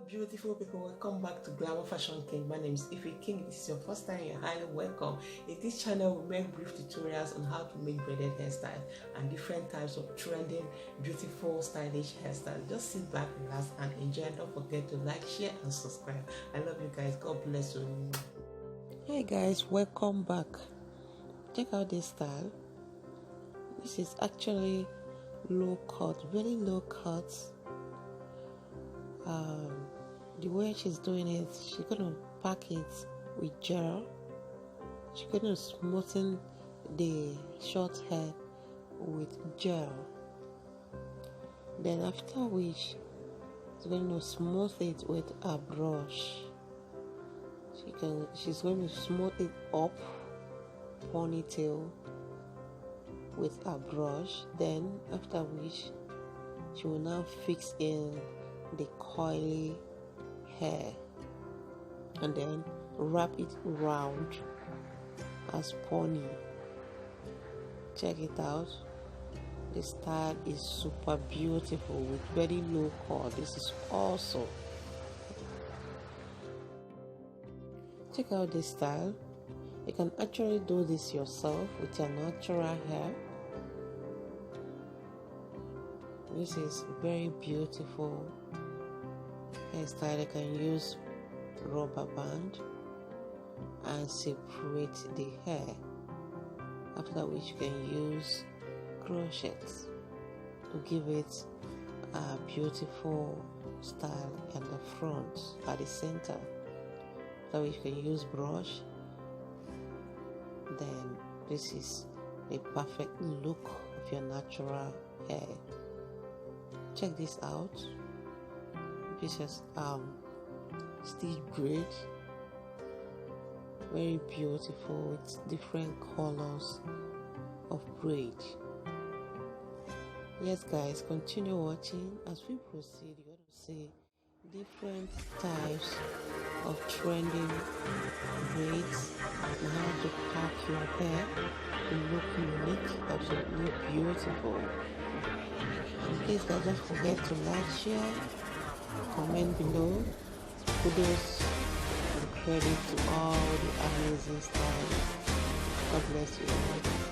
Beautiful people, welcome back to Glamour Fashion King. My name is Ife King. If this is your first time, you're highly welcome. In this channel, we make brief tutorials on how to make braided hairstyles and different types of trending, beautiful, stylish hairstyles. Just sit back, relax, and enjoy. Don't forget to like, share, and subscribe. I love you guys. God bless you. Hey guys, welcome back. Check out this style. This is actually low cut, very low cut. The way she's doing it, she's gonna pack it with gel. She's gonna smoothen the short hair with gel. Then after which, she's gonna smooth it with a brush. She's going to smooth it up, ponytail with a brush. Then after which, she will now fix in the coily hair and then wrap it round as pony. Check it out. The style is super beautiful with very low cut. This is awesome. Check out this style. You can actually do this yourself with your natural hair. This is very beautiful hairstyle. You can use rubber band and separate the hair, after which you can use crochet to give it a beautiful style at the front, at the center. After which you can use brush. Then this is the perfect look of your natural hair. Check this out. This is stitch braid, very beautiful with different colors of braid. Yes guys, continue watching. As we proceed, you're going to see different types of trending braids and how to pack your hair to look unique, absolutely beautiful. And please guys, don't forget to like, share, comment below. Kudos and credit to all the amazing stylists. God bless you all.